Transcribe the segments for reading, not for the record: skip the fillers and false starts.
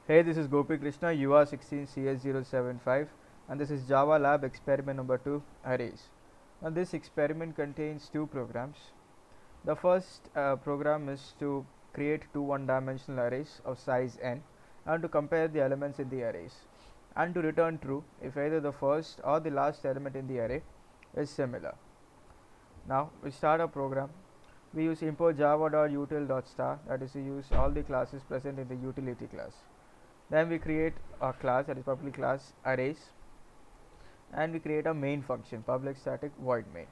Hey, this is Gopi Krishna, Ur16Cs075, and this is Java Lab Experiment number 2, Arrays. Now, this experiment contains two programs. The first program is to create two one-dimensional arrays of size n and to compare the elements in the arrays and to return true if either the first or the last element in the array is similar. Now, we start our program. We use import java.util.star, that is, we use all the classes present in the utility class. Then we create a class, that is public class arrays, and we create a main function public static void main.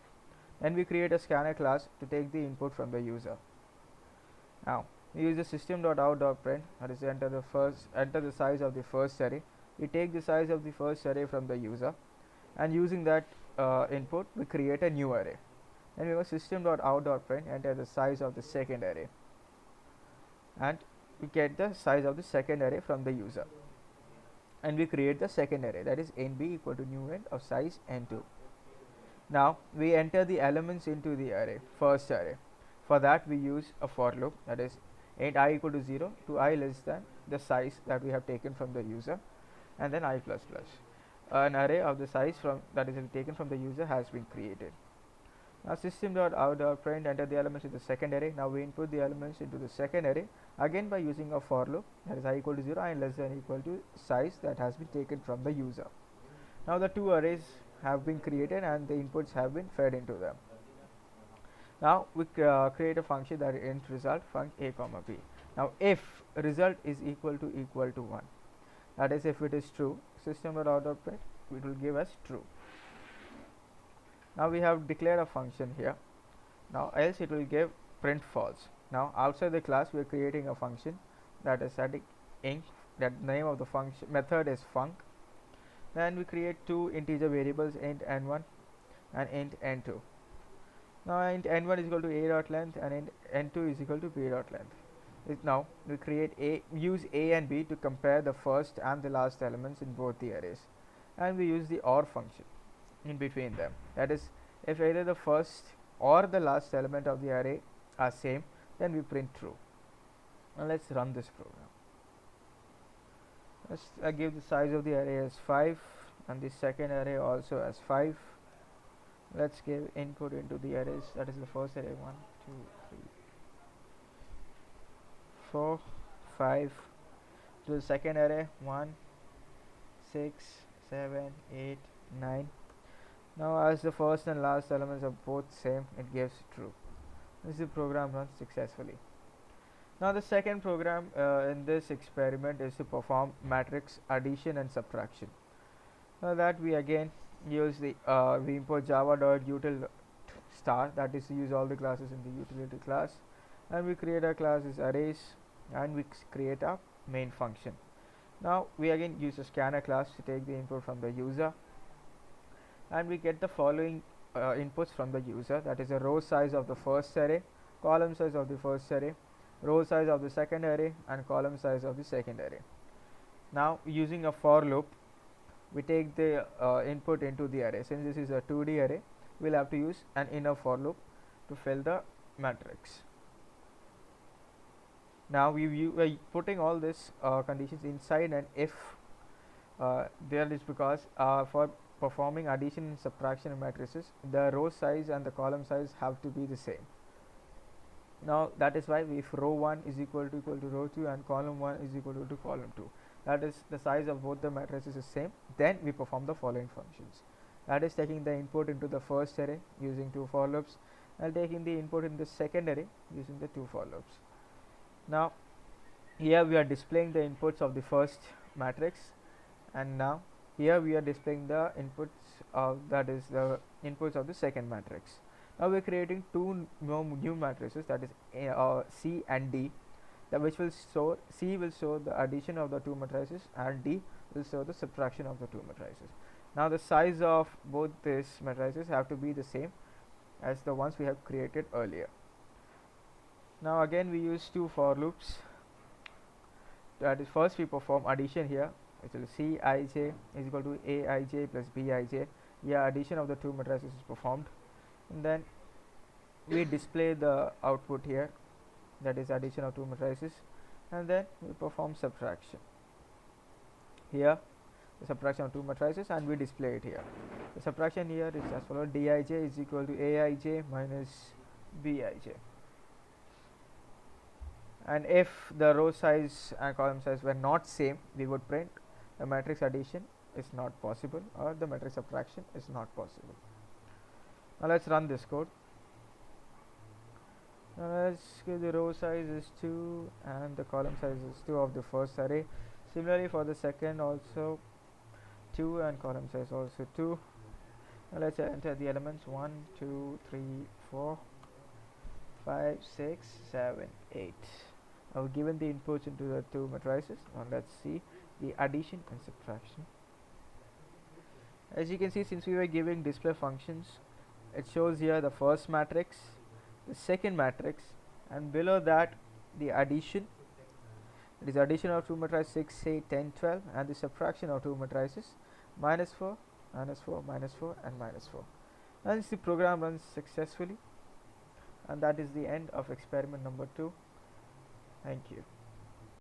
Then we create a scanner class to take the input from the user. Now we use the system.out.print, that is, enter the size of the first array. We take the size of the first array from the user, and using that input we create a new array. Then we go system.out.print, enter the size of the second array, and we get the size of the second array from the user, and we create the second array, that is nb equal to new int of size n2. Now we enter the elements into the array, first array. For that we use a for loop, that is int I equal to 0 to I less than the size that we have taken from the user, and then I plus plus. An array of the size from that is taken from the user has been created. Now system.out.print, enter the elements in the second array. Now we input the elements into the second array again by using a for loop, that is I equal to 0 and less than equal to size that has been taken from the user. Now the two arrays have been created and the inputs have been fed into them. Now we create a function that int result func a comma b. Now if result is equal to 1, that is if it is true, system.out.print, it will give us true. Now we have declared a function here. Now else it will give print false. Now outside the class we are creating a function that is static inc, that name of the function method is func. Then we create two integer variables, int n1 and int n2. Now int n1 is equal to a dot length and int n2 is equal to b dot length. Now we use a and b to compare the first and the last elements in both the arrays, and we use the OR function in between them, that is if either the first or the last element of the array are same, then we print true. Now let's run this program. Let's give the size of the array as 5 and the second array also as 5. Let's give input into the arrays, that is the first array 1 2 3 4 5, to the second array 1 6 7 8 9. Now as the first and last elements are both same, it gives true. This program runs successfully. Now the second program in this experiment is to perform matrix addition and subtraction. Now that we again use the we import java.util star, that is to use all the classes in the utility class, and we create a class as arrays, and we create a main function. Now we again use a scanner class to take the input from the user, and we get the following inputs from the user, that is a row size of the first array, column size of the first array, row size of the second array, and column size of the second array. Now using a for loop, we take the input into the array. Since this is a 2D array, we'll have to use an inner for loop to fill the matrix. Now we are putting all these conditions inside an if. There is because for performing addition and subtraction in matrices, the row size and the column size have to be the same. Now that is why if row 1 is equal to row 2 and column 1 is equal to column 2, that is the size of both the matrices is same, then we perform the following functions, that is taking the input into the first array using two for loops and taking the input in the second array using the two for loops. Now here we are displaying the inputs of the first matrix, and now here we are displaying the inputs of the inputs of the second matrix. Now we are creating two new matrices, that is C and D, which will show C will show the addition of the two matrices and D will show the subtraction of the two matrices. Now the size of both these matrices have to be the same as the ones we have created earlier. Now again we use two for loops, that is first we perform addition here, which will Cij is equal to Aij plus Bij. Here addition of the two matrices is performed, and then we display the output here, that is addition of two matrices, and then we perform subtraction. here the subtraction of two matrices, and we display it here. The subtraction here is as follows: dij is equal to aij minus bij. And if the row size and column size were not same, we would print the matrix addition is not possible or the matrix subtraction is not possible. Now let's run this code. Now let's give the row size is 2 and the column size is 2 of the first array. Similarly for the second also 2 and column size also 2. Now let's enter the elements 1, 2, 3, 4, 5, 6, 7, 8. I've given the inputs into the two matrices. Now let's see the addition and subtraction. As you can see, since we were giving display functions, it shows here the first matrix, the second matrix, and below that the addition. It is addition of two matrices 6, 8, 10, 12, and the subtraction of two matrices minus 4, minus 4, minus 4, and minus 4. And the program runs successfully, and that is the end of experiment number 2. Thank you.